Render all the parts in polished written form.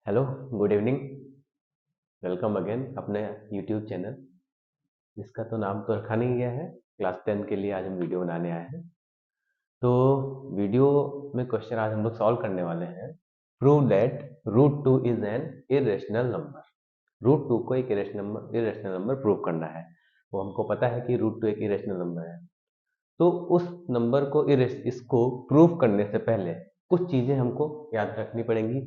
Hello, good evening. Welcome again अपने YouTube channel, जिसका तो नाम तो रखा नहीं गया है। क्लास 10 के लिए आज हम वीडियो बनाने आए हैं। तो वीडियो में क्वेश्चन आज हम लोग सॉल्व करने वाले हैं। Prove that root two is an irrational number. Root two को एक इरेशनल नंबर प्रूव करना है। वो हमको पता है कि रूट टू एक इरेशनल नंबर है। तो उस नंबर को इसको प्रूव करने से पहले कुछ चीजें हमको याद रखनी पड़ेंगी।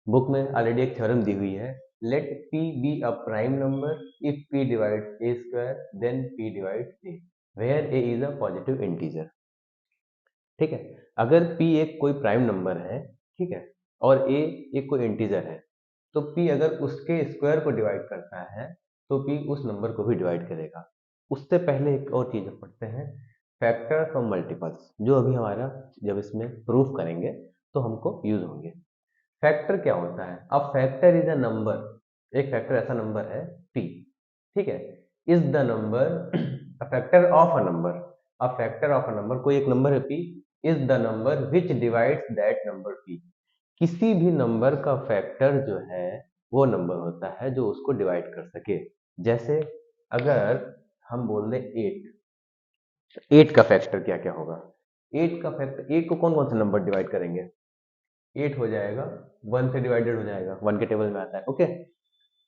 बुक में ऑलरेडी एक थ्योरम दी हुई है, let p be a prime number if p divides a square then p divides a where a is a positive integer. ठीक है, अगर p एक कोई प्राइम नंबर है, ठीक है, और a एक कोई इंटीजर है, तो p अगर उसके स्क्वायर को डिवाइड करता है तो p उस नंबर को भी डिवाइड करेगा। उससे पहले एक और चीज पढ़ते हैं, फैक्टर फ्रॉम मल्टीपल्स, जो अभी हमारा जब इसमें प्रूफ करेंगे तो हमको यूज होंगे। फैक्टर क्या होता है? अब फैक्टर इज अ नंबर, एक फैक्टर ऐसा नंबर है p, ठीक है, is the number a factor of a number, a factor of a number, कोई एक नंबर है p, is the number which divides that number p। किसी भी नंबर का फैक्टर जो है वो नंबर होता है जो उसको डिवाइड कर सके। जैसे अगर हम बोल दें 8 का फैक्टर क्या क्या होगा? 8 का फैक्टर, 8 को कौन कौन से नंबर डिवाइड करेंगे? 8 हो जाएगा, 1 से डिवाइडेड हो जाएगा, 1 के टेबल में आता है, ओके।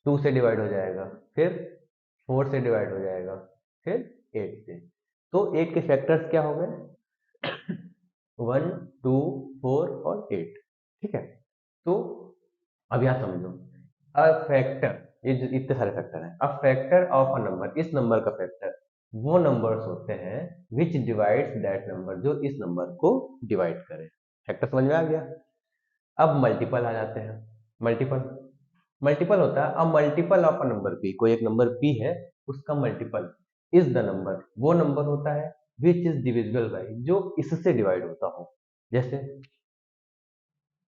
2 से डिवाइड हो जाएगा, फिर 4 से डिवाइड हो जाएगा, फिर 8 से। तो 8 के फैक्टर्स क्या हो गए? 1, 2, 4 और 8, ठीक है। तो अब यहाँ समझो, अ फैक्टर, ये जो इतने सारे फैक्टर हैं, अ फैक्टर ऑफ अ नंबर, इस नंबर का फैक्टर वो नंबर्स होते हैं विच डिवाइड्स दैट नंबर, जो इस नंबर को डिवाइड करे। फैक्टर समझ में आ गया? अब मल्टीपल आ जाते हैं। मल्टीपल, मल्टीपल होता है अ multiple of a number P, कोई एक नंबर पी है, उसका मल्टीपल इज द नंबर, वो नंबर होता है विच इज डिविजिबल बाई, जो इससे डिवाइड होता हो। जैसे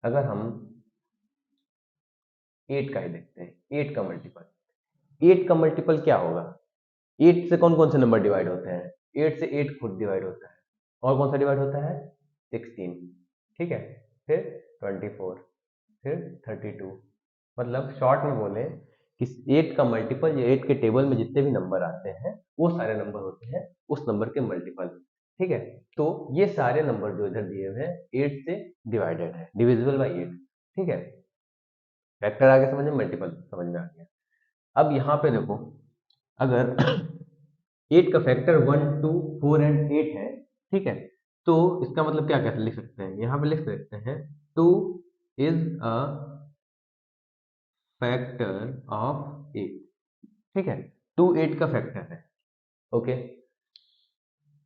अगर हम 8 का ही देखते हैं, 8 का मल्टीपल, 8 का मल्टीपल क्या होगा? 8 से कौन कौन से नंबर डिवाइड होते हैं? 8 से 8 खुद डिवाइड होता है, और कौन सा डिवाइड होता है? 16, ठीक है, फिर 24, फिर 32। मतलब शॉर्ट में बोले कि 8 का मल्टीपल या 8 के टेबल में जितने भी नंबर आते हैं वो सारे नंबर होते हैं उस नंबर के मल्टीपल, ठीक है। तो ये सारे नंबर जो इधर दिए हुए हैं 8 से डिवाइडेड है, डिविजिबल बाई 8, ठीक है। फैक्टर आगे समझ में, मल्टीपल समझ में आ गया। अब यहाँ पे देखो, अगर 8 का फैक्टर 1, 2, 4 एंड 8 है, ठीक है, तो इसका मतलब क्या कैसे लिख सकते हैं? यहाँ पे लिख सकते हैं 2 इज अ फैक्टर ऑफ 8, ठीक है। 2 8 का फैक्टर है, ओके।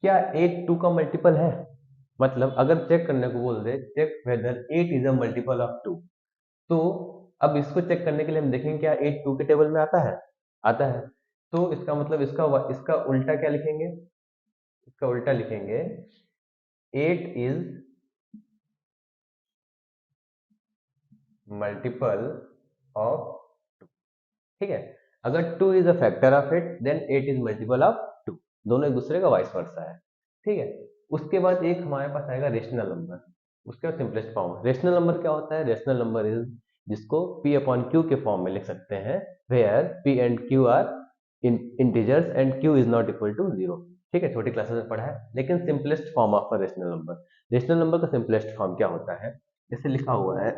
क्या 8 2 का मल्टीपल है? मतलब अगर चेक करने को बोल दे, check whether 8 is a multiple of 2, तो अब इसको चेक करने के लिए हम देखेंगे क्या 8 2 के टेबल में आता है? आता है। तो इसका मतलब इसका उल्टा क्या लिखेंगे? इसका उल्टा लिखेंगे 8 इज मल्टीपल ऑफ, ठीक है। अगर 2 is a factor of 8 then 8 is multiple of 2, दोनों एक दूसरे का वाइस वर्सा है, ठीक है। उसके बाद एक हमारे पास आएगा रेशनल नंबर, उसके बाद सिंपलेस्ट फॉर्म। रेशनल नंबर क्या होता है? रेशनल नंबर इज, जिसको p अपॉन q के फॉर्म में लिख सकते हैं, where p and q are integers and q is not equal to 0, ठीक है। छोटी क्लासेस में पढ़ा है। लेकिन simplest form of a rational number, rational number का सिंपलेस्ट फॉर्म क्या होता है? जैसे लिखा हुआ है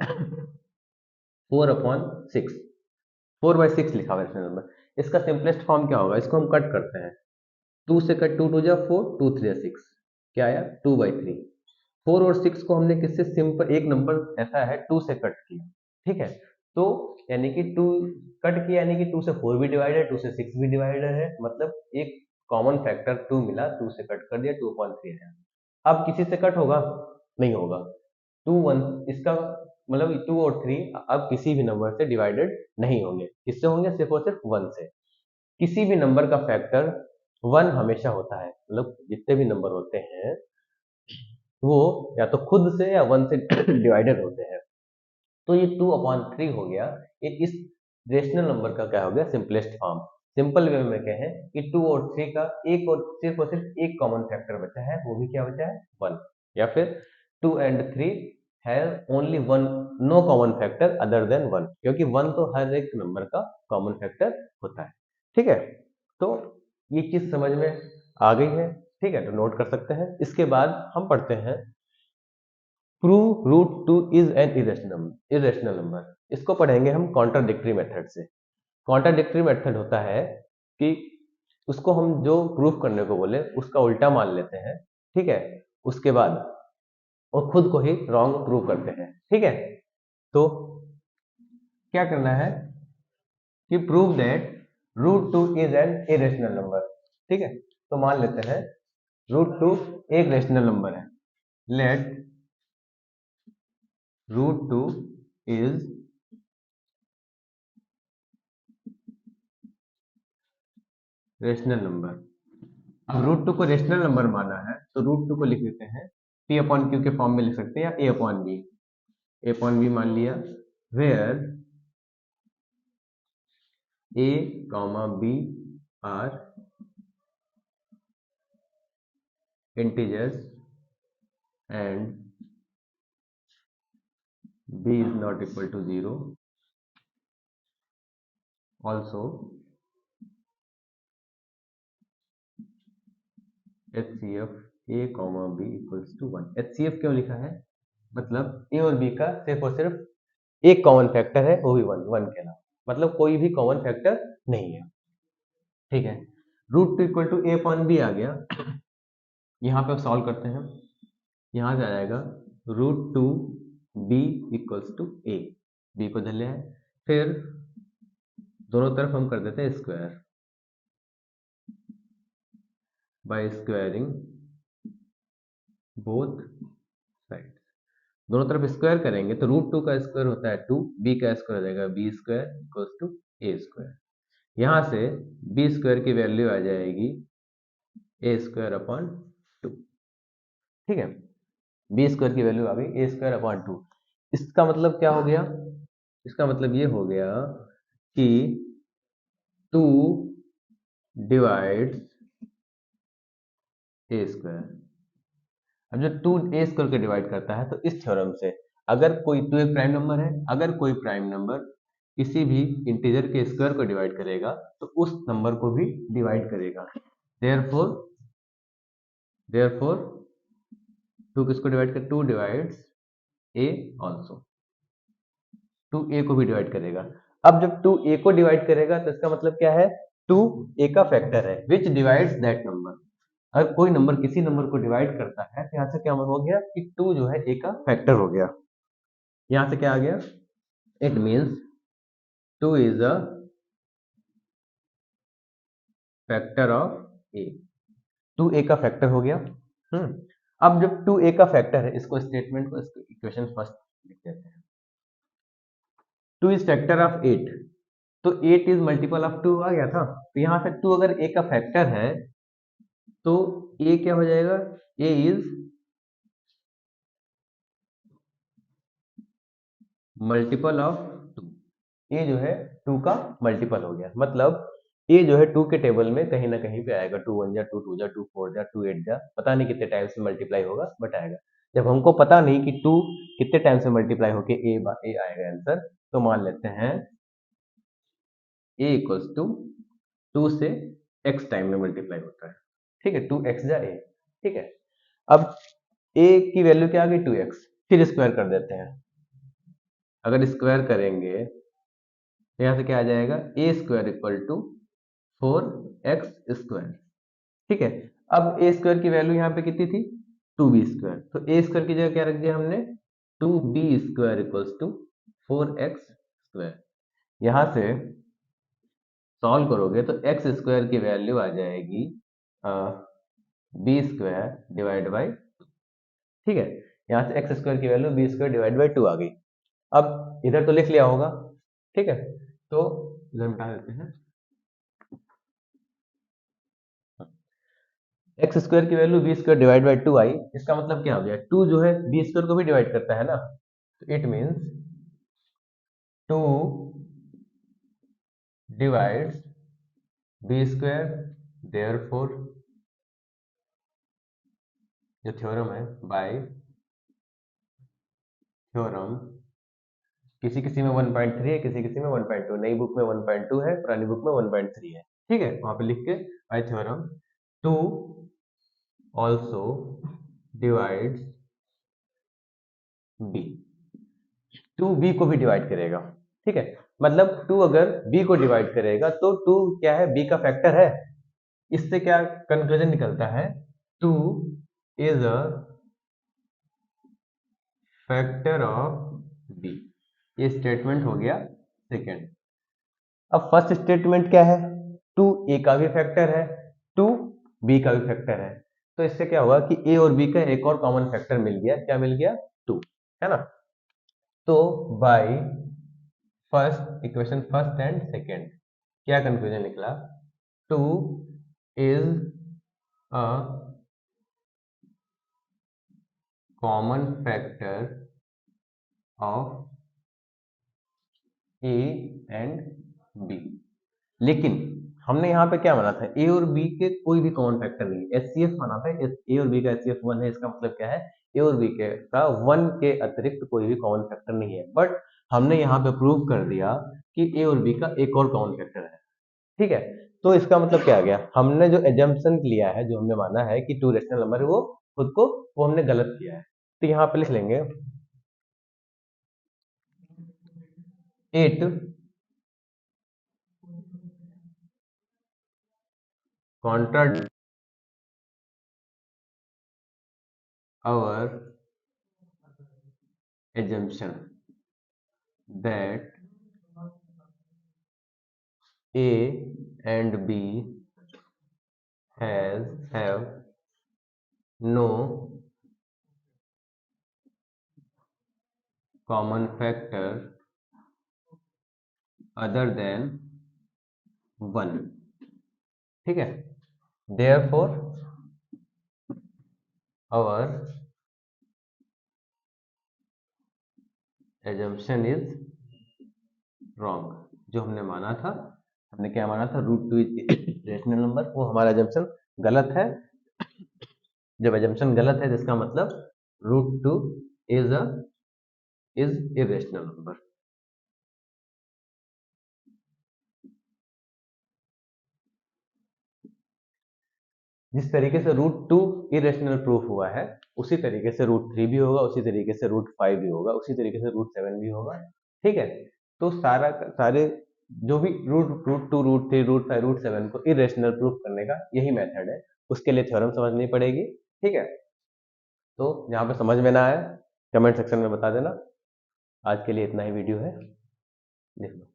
4/6, 4/6 लिखा हुआ है रेशनल नंबर। इसका सिंपलेस्ट फॉर्म क्या होगा? इसको हम कट करते हैं, 2 से कट, 2 2 जा 4, 2 3 जा 6, क्या आया? 2/3। 4 और 6 को हमने किससे, सिंपल एक नंबर ऐसा है 2 से कट किया, ठीक है। तो यानी कि 2 कट किया, यानी कि 2 से 4 भी डिवाइडेड, 2 से 6 भी डिवाइडेड है, मतलब एक कॉमन फैक्टर 2 मिला, 2 से कट कर दिया, 2/3 है। अब किसी से कट होगा? नहीं होगा। 2 1, इसका मतलब 2 और 3 अब किसी भी नंबर से डिवाइडेड नहीं होंगे। किससे होंगे? सिर्फ और सिर्फ 1 से। किसी भी नंबर का फैक्टर 1 हमेशा होता है, मतलब जितने भी नंबर होते हैं वो या तो खुद से या 1 से डिवाइडेड होते हैं। तो ये 2/3 हो गया, ये इस रेशनल नंबर का क्या हो गया? Simplest form. सिंपल वे में कहें कि 2 और 3 का एक और सिर्फ एक कॉमन फैक्टर बचा है, वो भी क्या बचा है? 1। या फिर 2 and 3 have only one no common factor other than 1, क्योंकि 1 तो हर एक नंबर का कॉमन फैक्टर होता है। ठीक है, तो ये चीज समझ में आ गई है। ठीक है, तो नोट कर सकते हैं। इसके बाद हम पढ़ते हैं prove root two is an irrational number. इसको पढ़ेंगे हम कॉन्ट्राडिक्टरी मेथड से। कॉन्ट्राडिक्टरी मेथड होता है कि उसको हम जो प्रूफ करने को बोले उसका उल्टा मान लेते हैं। ठीक है, उसके बाद और खुद को ही रॉन्ग प्रूव करते हैं। ठीक है, तो क्या करना है कि prove that root two is an irrational number. ठीक है, तो मान लेते हैं रूट टू एक रेशनल नंबर है। Let root two is rational number. अब रूट टू को रेशनल नंबर माना है तो रूट टू को लिख देते हैं टी अपॉन क्यू के फॉर्म में लिख सकते हैं या a upon b. A upon b मान लिया, where a comma b are integers and b is not equal to 0. Also HCF a comma b equals to 1। HCF क्यों लिखा है? मतलब a और b का सिर्फ और सिर्फ एक कॉमन फैक्टर है, वो भी 1 के अलावा, मतलब कोई भी कॉमन फैक्टर नहीं है। ठीक है, root two equal to A upon B आ गया। यहाँ पे सॉल्व करते हैं, यहाँ से आ जाएगा root two b equals to a, b को धर लिया है, फिर दोनों तरफ हम कर देते हैं square by squaring both side. दोनों तरफ स्क्वायर करेंगे तो रूट टू का स्क्वायर होता है 2, बी का स्क्वायर हो जाएगा b square equals to a square. यहाँ से बी स्क्वायर की वैल्यू आ जाएगी ए स्क्वायर अपॉन 2। ठीक है, बी स्क्वायर की वैल्यू आ गई ए स्क्वायर अपॉन 2। इसका मतलब क्या हो गया? इसका मतलब ये हो गया कि 2 डिवाइड्स ए स्क्वायर। अब जब 2 ए स्क्वायर को डिवाइड करता है तो इस थ्योरम से अगर कोई 2 एक प्राइम नंबर है, अगर कोई प्राइम नंबर किसी भी इंटीजर के स्क्वायर को डिवाइड करेगा तो उस नंबर को भी डिवाइड करेगा। देयरफॉर 2 किसको डिवाइड कर, 2 डिवाइड्स ए ऑल्सो, 2 ए को भी डिवाइड करेगा। अब जब 2 ए को डिवाइड करेगा तो इसका मतलब क्या है, 2 ए का फैक्टर है विच डिवाइड्स दैट नंबर। अगर कोई नंबर किसी नंबर को डिवाइड करता है तो यहाँ से क्या हो गया कि 2 जो है ए का फैक्टर हो गया। यहाँ से क्या आ गया, it means 2 is a factor of A. 2 A का फैक्टर हो गया। अब जब 2 ए का फैक्टर है, इसको स्टेटमेंट को इक्वेशन फर्स्ट लिख देते हैं। 2 इज फैक्टर ऑफ 8, तो 8 इज मल्टीपल ऑफ 2 आ गया था। तो यहाँ से 2 अगर ए का फैक्टर है तो ए क्या हो जाएगा, ए इज मल्टीपल ऑफ 2। ए जो है 2 का मल्टीपल हो गया, मतलब ए जो है 2 के टेबल में कहीं ना कहीं पे आएगा। 2 1 जा 2 2 जा 2 4 जा 2 8 जा, पता नहीं कितने टाइम से मल्टीप्लाई होगा बट आएगा। जब हमको पता नहीं कि 2 कितने टाइम से मल्टीप्लाई होके ए आएगा आंसर, तो मान लेते हैं ए इक्वल्स टू 2 से x टाइम में मल्टीप्लाई होता है। ठीक है, 2x जा ए। ठीक है, अब a की वैल्यू क्या आ गई 2x, फिर स्क्वायर कर देते हैं। अगर स्क्वायर करेंगे तो यहाँ से क्या आ जाएगा, A square equal to 4x square. ठीक है, अब ए स्क्वायर की वैल्यू यहाँ पे कितनी थी, 2b स्क्वायर, तो ए स्क्वायर की जगह क्या रख दिया हमने, 2b square equals to 4x square. यहाँ से सॉल्व करोगे तो एक्स स्क्वायर की वैल्यू आ जाएगी बी स्क्वायर डिवाइड बाई। ठीक है, यहाँ से एक्स स्क्वायर की value b square divide by 2 आ गई। अब इधर तो लिख लिया होगा। ठीक है, तो इधर मिटा देते हैं। एक्स स्क्वायर की value b square divide by 2 आई, इसका मतलब क्या हो गया, 2 जो है बी स्क्वायर को भी डिवाइड करता है ना, तो it means 2 divides b square. Therefore जो थ्योरम है, बाय थ्योरम किसी किसी में 1.3 है, किसी किसी में 1.2, नई बुक में 1.2 है, पुरानी बुक में 1.3 है। ठीक है, वहां पे लिख के by theorem 2 also divides b, 2 b को भी डिवाइड करेगा। ठीक है, मतलब 2 अगर बी को डिवाइड करेगा तो 2 क्या है, बी का फैक्टर है। इससे क्या कंक्लूजन निकलता है, 2 is a factor of b. ये स्टेटमेंट हो गया सेकेंड। अब फर्स्ट स्टेटमेंट क्या है, 2 ए का भी फैक्टर है, 2 बी का भी फैक्टर है। तो इससे क्या हुआ कि ए और बी का एक और कॉमन फैक्टर मिल गया। क्या मिल गया, 2, है ना। तो by first equation, first and second, क्या कंक्लूजन निकला, 2 is a common factor of a and b. लेकिन हमने यहाँ पे क्या माना था, ए और बी के कोई भी कॉमन फैक्टर नहीं, एचसीएफ माना था। ए और बी का एचसीएफ 1 है, इसका मतलब क्या है, ए और बी के का 1 के अतिरिक्त कोई भी कॉमन फैक्टर नहीं है। बट हमने यहाँ पे प्रूव कर दिया कि ए और बी का एक और कॉमन फैक्टर है। ठीक है, तो इसका मतलब क्या आ गया, हमने जो एजम्पशन लिया है, जो हमने माना है कि 2 रेशनल नंबर है, वो खुद को वो हमने गलत किया है। तो यहाँ पे लिख लेंगे 8 contradict our assumption that A and B have no common factor other than 1। ठीक है, therefore our assumption is wrong। जो हमने माना था, हमने क्या माना था, √2 इज रेशनल नंबर, वो हमारा assumption गलत है। जब assumption गलत है तो इसका मतलब √2 इज इरेशनल नंबर। जिस तरीके से √2 इरेशनल प्रूफ हुआ है, उसी तरीके से √3 भी होगा, उसी तरीके से √5 भी होगा, उसी तरीके से √7 भी होगा। ठीक है, तो सारे जो भी √2, √3, √5, √7 को इरेशनल प्रूफ करने का यही मेथड है। उसके लिए थ्योरम समझनी पड़ेगी। ठीक है, तो यहाँ पे समझ में ना आए कमेंट सेक्शन में बता देना। आज के लिए इतना ही वीडियो है, देख लो।